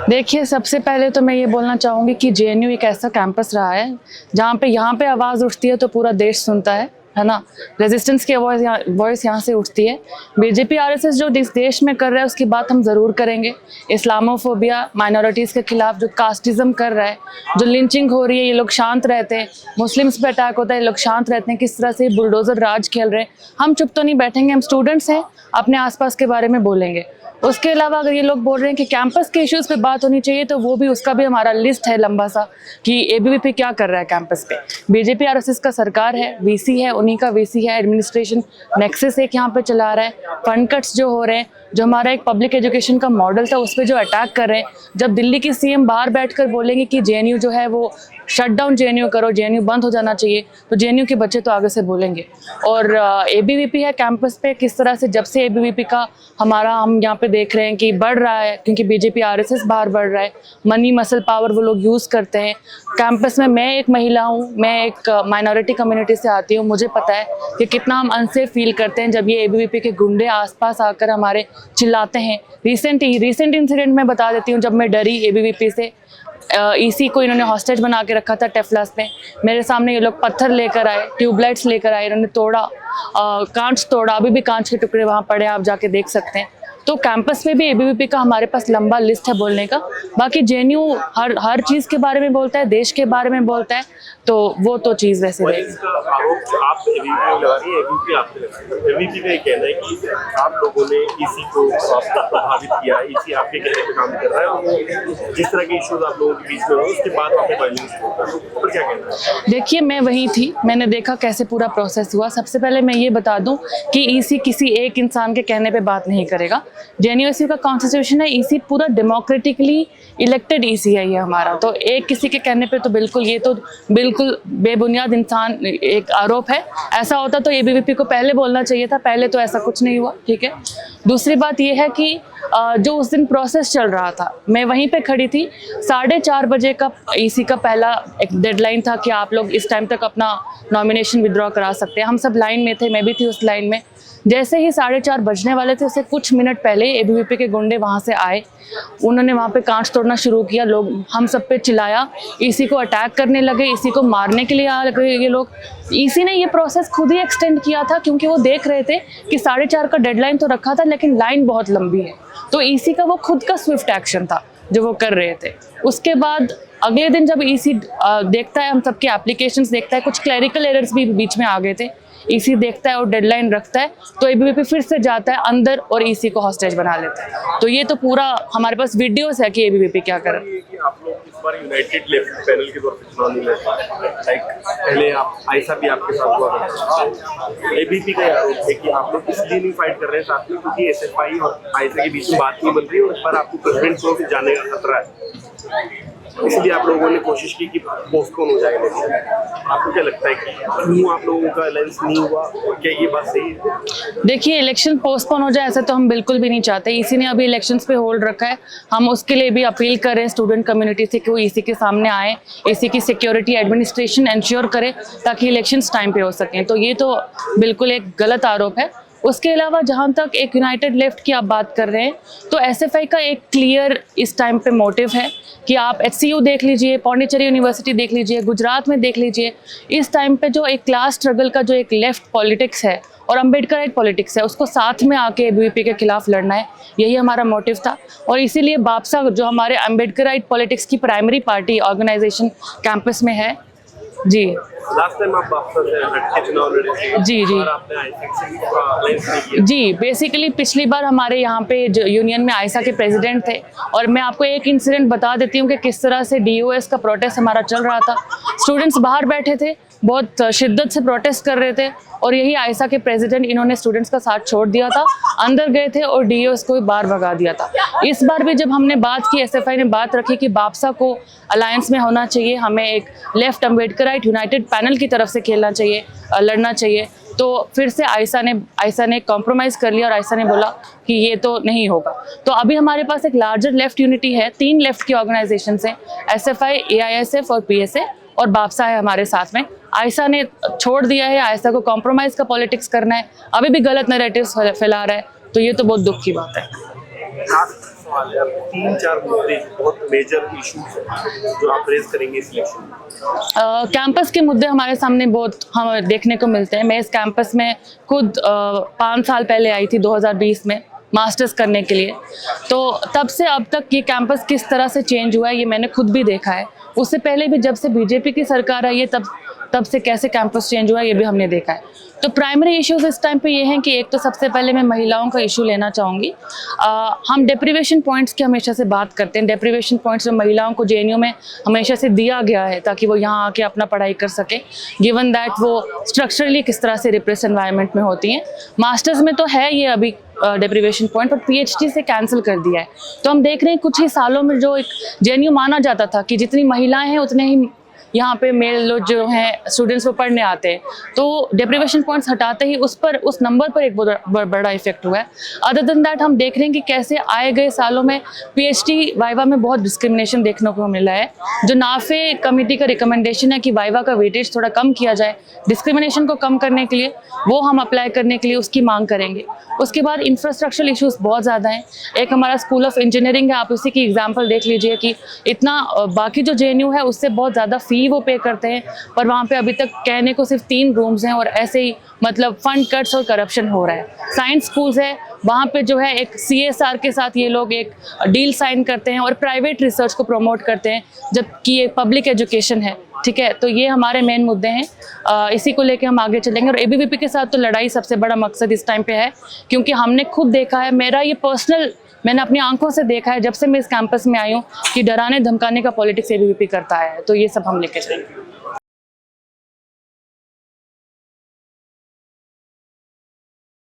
देखिए, सबसे पहले तो मैं ये बोलना चाहूँगी कि जेएनयू एक ऐसा कैंपस रहा है जहाँ पे यहाँ पे आवाज़ उठती है तो पूरा देश सुनता है ना। रेजिस्टेंस की वॉइस यहाँ से उठती है। बीजेपी आरएसएस जो इस देश में कर रहा है उसकी बात हम ज़रूर करेंगे। इस्लामोफोबिया, माइनॉरिटीज़ के खिलाफ जो कास्टिज़म कर रहा है, जो लिंचिंग हो रही है, ये लोग शांत रहते हैं। मुस्लिम्स पे अटैक होता है, ये लोग शांत रहते हैं। किस तरह से बुलडोज़र राज खेल रहे हैं, हम चुप तो नहीं बैठेंगे। हम स्टूडेंट्स हैं, अपने आसपास के बारे में बोलेंगे। उसके अलावा अगर ये लोग बोल रहे हैं कि कैंपस के इश्यूज़ पे बात होनी चाहिए, तो वो भी, उसका भी हमारा लिस्ट है लंबा सा कि एबीवीपी क्या कर रहा है कैंपस पे। बीजेपी आरएसएस का सरकार है, वीसी है, उन्हीं का वीसी है, एडमिनिस्ट्रेशन नेक्सस एक यहाँ पे चला रहा है। फंड कट्स जो हो रहे हैं, जो हमारा एक पब्लिक एजुकेशन का मॉडल था, उस पर जो अटैक कर रहे हैं। जब दिल्ली की सीएम बाहर बैठकर बोलेंगे कि जेएनयू जो है वो शट डाउन जेएनयू करो, जेएनयू बंद हो जाना चाहिए, तो जेएनयू के बच्चे तो आगे से बोलेंगे। और एबीवीपी है कैंपस पे, किस तरह से जब से एबीवीपी का हम यहाँ पे देख रहे हैं कि बढ़ रहा है, क्योंकि बीजेपी आरएसएस बाहर बढ़ रहा है। मनी मसल पावर वो लोग यूज़ करते हैं कैंपस में। मैं एक महिला हूँ, मैं एक माइनॉरिटी कम्युनिटी से आती हूँ, मुझे पता है कि कितना हम अनसेफ फील करते हैं जब ये एबीवीपी के गुंडे आसपास आकर हमारे चिल्लाते हैं। रिसेंट इंसिडेंट मैं बता देती हूँ। जब मैं डरी एबीवीपी से, ईसी को इन्होंने हॉस्टेज बना के रखा था टेफ्लास में। मेरे सामने ये लोग पत्थर लेकर आए, ट्यूबलाइट्स लेकर आए, इन्होंने तोड़ा, कांच तोड़ा, अभी भी कांच के टुकड़े वहाँ पड़े हैं, आप जाके देख सकते हैं। तो कैंपस में भी एबीवीपी का हमारे पास लंबा लिस्ट है बोलने का। बाकी जेएनयू हर चीज़ के बारे में बोलता है, देश के बारे में बोलता है, तो वो तो चीज़ वैसे रहेगी। एबीवीपी का कहना है कि आप लोगों ने ईसी को प्रभावित किया, ईसी आपके कहने पे काम कर रहा है, और जिस तरह के इश्यूज आप लोगों के बीच में हो उसके बाद आपने वायलेंस पर क्या कहना है? देखिए, मैं वहीं थी, मैंने देखा कैसे पूरा प्रोसेस हुआ। सबसे पहले मैं ये बता दूं कि ईसी किसी एक इंसान के कहने पे बात नहीं करेगा। जेएनयू का कॉन्स्टिट्यूशन है, ईसी पूरा डेमोक्रेटिकली इलेक्टेड ईसी है ये हमारा। तो एक किसी के कहने पे तो बिल्कुल, ये तो बिल्कुल बेबुनियाद इंसान एक आरोप है। ऐसा होता तो एबीवीपी को पहले बोलना चाहिए था, पहले तो ऐसा कुछ नहीं हुआ, ठीक है। दूसरी बात ये है कि जो उस दिन प्रोसेस चल रहा था, मैं वहीं पे खड़ी थी। 4:30 बजे का ईसी का पहला एक डेडलाइन था कि आप लोग इस टाइम तक अपना नॉमिनेशन विड्रॉ करा सकते हैं। हम सब लाइन में थे, मैं भी थी उस लाइन में। जैसे ही 4:30 बजने वाले थे, उससे कुछ मिनट पहले एबीवीपी के गुंडे वहाँ से आए। उन्होंने वहाँ पे कांच तोड़ना शुरू किया, लोग हम सब पे चिल्लाया, ईसी को अटैक करने लगे, ईसी को मारने के लिए आ गए ये लोग। ईसी ने ये प्रोसेस खुद ही एक्सटेंड किया था, क्योंकि वो देख रहे थे कि 4:30 का डेडलाइन तो रखा था, लेकिन लाइन बहुत लंबी है। तो ईसी का वो खुद का स्विफ्ट एक्शन था जो वो कर रहे थे। उसके बाद अगले दिन जब ईसी देखता है, हम सबके एप्लीकेशंस देखता है, कुछ क्लरिकल एरर्स भी बीच में आ गए थे, ईसी देखता है और डेडलाइन रखता है, तो एबीवीपी फिर से जाता है अंदर और ईसी को हॉस्टेज बना लेता है। तो ये तो पूरा हमारे पास वीडियोस है कि एबीवीपी क्या कर रहा है। आप लोग इस बार यूनाइटेड लेफ्ट पैनल के तौर पे चुनाव नहीं लड़, लाइक पहले आप आयशा भी आपके साथ हुआ। एबीवीपी का आरोप है कि आप लोग इसलिए नहीं फाइट कर रहे हैं साथ में क्योंकि एसएफआई और आयशा के बीच में बात नहीं बन रही है, और इस बार आपको प्रेसिडेंट को जाने का खतरा है, इसलिए आप लोगों ने कोशिश की कि पोस्टपोन हो जाएगा। आपको क्या लगता है कि क्यों आप लोगों का अलायंस नहीं हुआ, और क्या ये बात सही है? देखिए, इलेक्शन पोस्टपोन हो जाए ऐसा तो हम बिल्कुल भी नहीं चाहते। ईसी ने अभी इलेक्शंस पे होल्ड रखा है। हम उसके लिए भी अपील कर रहे हैं स्टूडेंट कम्युनिटी से कि वो ईसी के सामने आए, ईसी की सिक्योरिटी एडमिनिस्ट्रेशन इंश्योर करे ताकि इलेक्शंस टाइम पे हो सकें। तो ये तो बिल्कुल एक गलत आरोप है। उसके अलावा जहाँ तक एक यूनाइटेड लेफ्ट की आप बात कर रहे हैं, तो एसएफआई का एक क्लियर इस टाइम पे मोटिव है कि आप एचसीयू देख लीजिए, पौंडीचेरी यूनिवर्सिटी देख लीजिए, गुजरात में देख लीजिए, इस टाइम पे जो एक क्लास स्ट्रगल का जो एक लेफ्ट पॉलिटिक्स है और अम्बेडकराइट पॉलिटिक्स है, उसको साथ में आके एबीवीपी के खिलाफ लड़ना है, यही हमारा मोटिव था। और इसीलिए बापसा जो हमारे अम्बेडकराइट पॉलिटिक्स की प्राइमरी पार्टी ऑर्गेनाइजेशन कैंपस में है। जी, लास्ट टाइम आप वापस लड़के चुनाव लड़े थे, जी जी, और आपने आईएसएफ से भी अलायंस नहीं किया। जी, बेसिकली पिछली बार हमारे यहाँ पे जो यूनियन में आयशा के प्रेसिडेंट थे, और मैं आपको एक इंसिडेंट बता देती हूँ कि किस तरह से डीओएस का प्रोटेस्ट हमारा चल रहा था। स्टूडेंट्स बाहर बैठे थे, बहुत शिद्दत से प्रोटेस्ट कर रहे थे, और यही आयशा के प्रेसिडेंट, इन्होंने स्टूडेंट्स का साथ छोड़ दिया था, अंदर गए थे और डीओएस को बाहर भगा दिया था। इस बार भी जब हमने बात की, एसएफआई ने बात रखी कि बापसा को अलायंस में होना चाहिए, हमें एक लेफ्ट अम्बेडकराइट यूनाइटेड पैनल की तरफ से खेलना चाहिए, लड़ना चाहिए, तो फिर से आयशा ने कॉम्प्रोमाइज़ कर लिया और आयशा ने बोला कि ये तो नहीं होगा। तो अभी हमारे पास एक लार्जर लेफ्ट यूनिटी है, 3 लेफ्ट की ऑर्गेनाइजेशन हैं, एसएफआई, एआईएसएफ और पीएसए, और बापसा है हमारे साथ में। आयशा ने छोड़ दिया है, आयशा को कॉम्प्रोमाइज़ का पॉलिटिक्स करना है, अभी भी गलत नैरेटिव्स फैला रहा है, तो ये तो बहुत दुख की बात है। सवाल है, आपके 3-4 मुद्दे बहुत मेजर इश्यूज हैं जो आप रेज करेंगे इस इलेक्शन में। कैंपस के मुद्दे हमारे सामने बहुत हमें देखने को मिलते हैं। मैं इस कैंपस में खुद 5 साल पहले आई थी 2020 में मास्टर्स करने के लिए, तो तब से अब तक ये कैंपस किस तरह से चेंज हुआ है ये मैंने खुद भी देखा है। उससे पहले भी जब से बीजेपी की सरकार आई है तब से कैसे कैंपस चेंज हुआ है ये भी हमने देखा है। तो प्राइमरी इश्यूज इस टाइम पे ये हैं कि एक तो सबसे पहले मैं महिलाओं का इशू लेना चाहूँगी। हम डेप्रिवेशन पॉइंट्स की हमेशा से बात करते हैं। डेप्रिवेशन पॉइंट्स जो महिलाओं को जेएनयू में हमेशा से दिया गया है ताकि वो यहाँ आके अपना पढ़ाई कर सके, गिवन दैट वो स्ट्रक्चरली किस तरह से रिप्रेस एनवायरनमेंट में होती हैं। मास्टर्स में तो है ये अभी डेप्रिवेशन पॉइंट, पर पीएचडी से कैंसिल कर दिया है। तो हम देख रहे हैं कुछ ही सालों में जो एक जेएनयू माना जाता था कि जितनी महिलाएं हैं उतने ही यहाँ पे मेल लोग जो हैं स्टूडेंट्स वो पढ़ने आते हैं, तो डेप्रिवेशन पॉइंट्स हटाते ही उस नंबर पर एक बहुत बड़ा इफेक्ट हुआ है। अदर देन दैट हम देख रहे हैं कि कैसे आए गए सालों में पीएचडी वाइवा में बहुत डिस्क्रिमिनेशन देखने को मिला है। जो नाफे कमेटी का रिकमेंडेशन है कि वाइवा का वेटेज थोड़ा कम किया जाए डिस्क्रिमिनेशन को कम करने के लिए, वो हम अप्लाई करने के लिए उसकी मांग करेंगे। उसके बाद इंफ्रास्ट्रक्चरल इश्यूज बहुत ज़्यादा हैं। एक हमारा स्कूल ऑफ इंजीनियरिंग है, आप उसी की एग्जाम्पल देख लीजिए कि इतना बाकी जो जेएनयू है उससे बहुत ज़्यादा फी वो पे करते हैं, पर वहाँ पे अभी तक कहने को सिर्फ 3 रूम्स हैं और ऐसे ही मतलब फंड कट्स और करप्शन हो रहा है। साइंस स्कूल्स है, वहाँ पे जो है एक CSR के साथ ये लोग एक डील साइन करते हैं और प्राइवेट रिसर्च को प्रमोट करते हैं, जबकि ये पब्लिक एजुकेशन है। ठीक है, तो ये हमारे मेन मुद्दे हैं। इसी को लेके हम आगे चलेंगे और एबीवीपी के साथ तो लड़ाई सबसे बड़ा मकसद इस टाइम पे है, क्योंकि हमने खुद देखा है, मेरा ये पर्सनल मैंने अपनी आंखों से देखा है जब से मैं इस कैंपस में आई हूँ कि डराने धमकाने का पॉलिटिक्स एबीवीपी करता है। तो ये सब हम लेके चलेंगे।